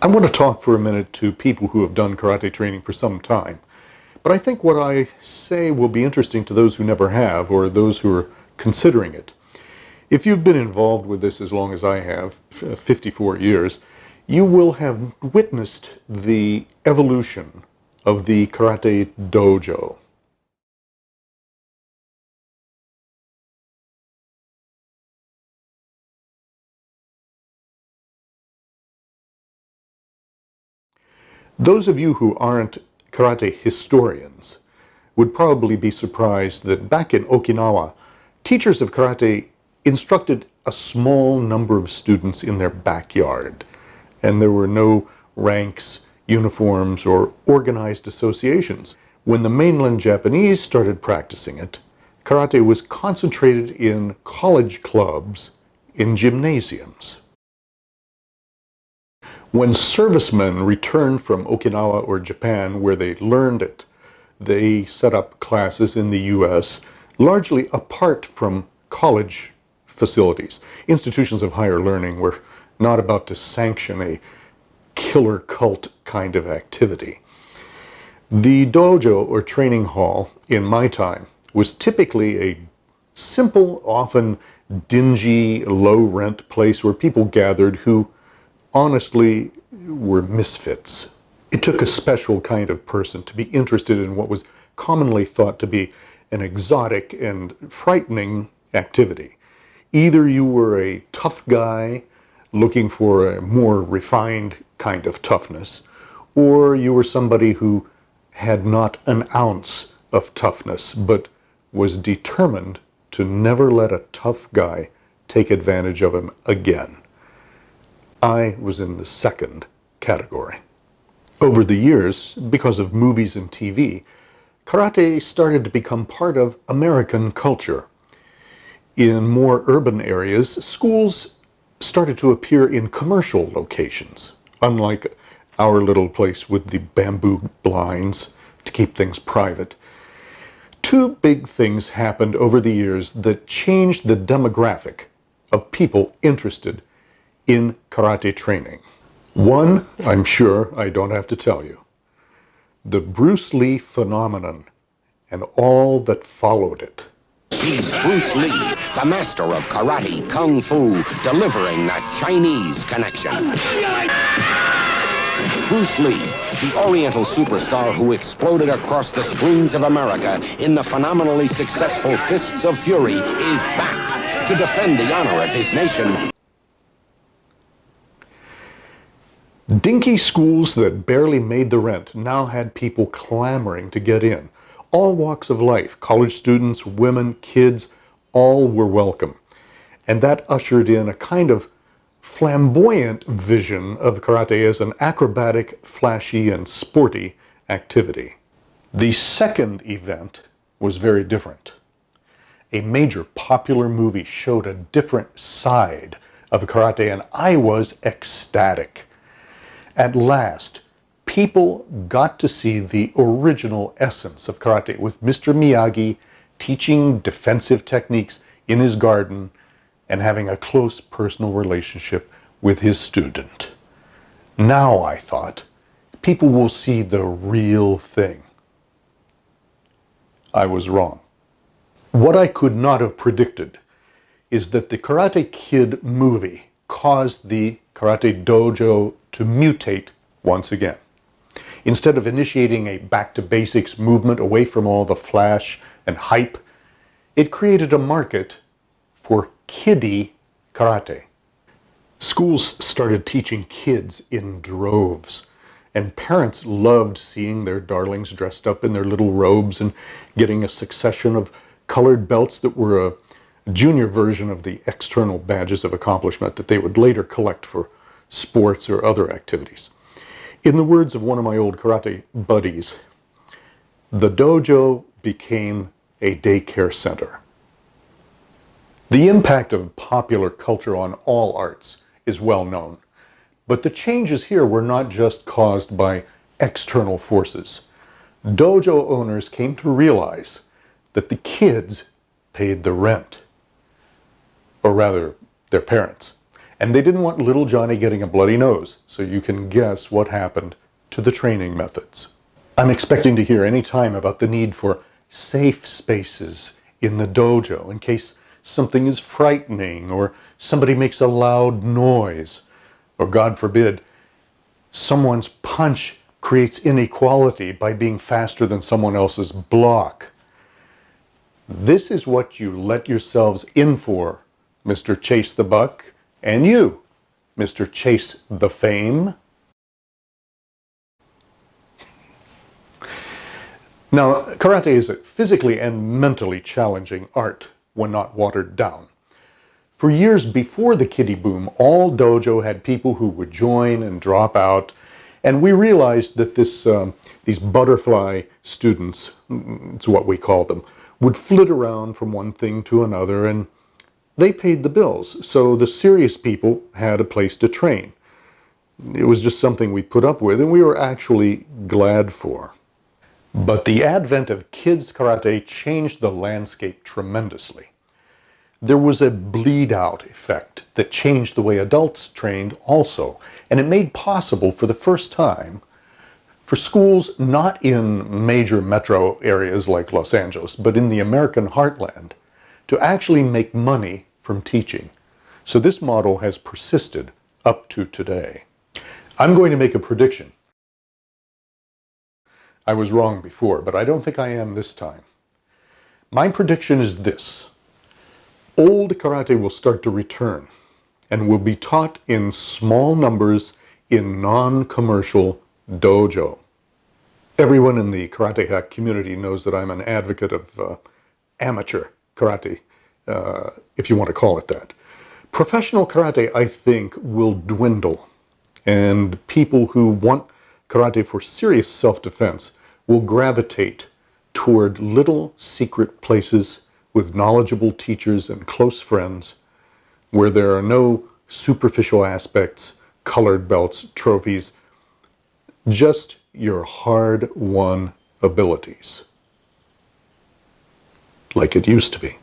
I want to talk for a minute to people who have done karate training for some time. But I think what I say will be interesting to those who never have, or those who are considering it. If you've been involved with this as long as I have, 54 years, you will have witnessed the evolution of the karate dojo. Those of you who aren't karate historians would probably be surprised that back in Okinawa, teachers of karate instructed a small number of students in their backyard, and there were no ranks, uniforms, or organized associations. When the mainland Japanese started practicing it, karate was concentrated in college clubs, in gymnasiums. When servicemen returned from Okinawa or Japan, where they learned it, they set up classes in the U.S., largely apart from college facilities. Institutions of higher learning were not about to sanction a killer cult kind of activity. The dojo, or training hall, in my time, was typically a simple, often dingy, low-rent place where people gathered who honestly were misfits. It took a special kind of person to be interested in what was commonly thought to be an exotic and frightening activity. Either you were a tough guy looking for a more refined kind of toughness, or you were somebody who had not an ounce of toughness, but was determined to never let a tough guy take advantage of him again. I was in the second category. Over the years, because of movies and TV, karate started to become part of American culture. In more urban areas, schools started to appear in commercial locations, unlike our little place with the bamboo blinds to keep things private. Two big things happened over the years that changed the demographic of people interested in karate training. One, I'm sure I don't have to tell you, the Bruce Lee phenomenon and all that followed it. He's Bruce Lee, the master of karate, kung fu, delivering that Chinese connection. Bruce Lee, the Oriental superstar who exploded across the screens of America in the phenomenally successful Fists of Fury, is back to defend the honor of his nation. Dinky schools that barely made the rent now had people clamoring to get in. All walks of life, college students, women, kids, all were welcome. And that ushered in a kind of flamboyant vision of karate as an acrobatic, flashy, and sporty activity. The second event was very different. A major popular movie showed a different side of karate, and I was ecstatic. At last, people got to see the original essence of karate, with Mr. Miyagi teaching defensive techniques in his garden and having a close personal relationship with his student. Now, I thought, people will see the real thing. I was wrong. What I could not have predicted is that the Karate Kid movie caused the karate dojo to mutate once again. Instead of initiating a back-to-basics movement away from all the flash and hype, it created a market for kiddie karate. Schools started teaching kids in droves, and parents loved seeing their darlings dressed up in their little robes and getting a succession of colored belts that were a junior version of the external badges of accomplishment that they would later collect for sports or other activities. In the words of one of my old karate buddies, the dojo became a daycare center. The impact of popular culture on all arts is well known, but the changes here were not just caused by external forces. Dojo owners came to realize that the kids paid the rent, or rather, their parents. And they didn't want little Johnny getting a bloody nose, so you can guess what happened to the training methods. I'm expecting to hear any time about the need for safe spaces in the dojo in case something is frightening or somebody makes a loud noise, or God forbid, someone's punch creates inequality by being faster than someone else's block. This is what you let yourselves in for, Mr. Chase the Buck, and you, Mr. Chase the Fame. Now, karate is a physically and mentally challenging art when not watered down. For years before the kiddie boom, all dojo had people who would join and drop out, and we realized that these butterfly students, it's what we call them, would flit around from one thing to another, and they paid the bills, so the serious people had a place to train. It was just something we put up with, and we were actually glad for. But the advent of kids karate changed the landscape tremendously. There was a bleed-out effect that changed the way adults trained also, and it made possible for the first time for schools not in major metro areas like Los Angeles, but in the American heartland, to actually make money from teaching. So this model has persisted up to today. I'm going to make a prediction. I was wrong before, but I don't think I am this time. My prediction is this. Old karate will start to return and will be taught in small numbers in non-commercial dojo. Everyone in the Karate Hack community knows that I'm an advocate of amateur karate, if you want to call it that. Professional karate, I think, will dwindle, and people who want karate for serious self-defense will gravitate toward little secret places with knowledgeable teachers and close friends where there are no superficial aspects, colored belts, trophies, just your hard-won abilities, like it used to be.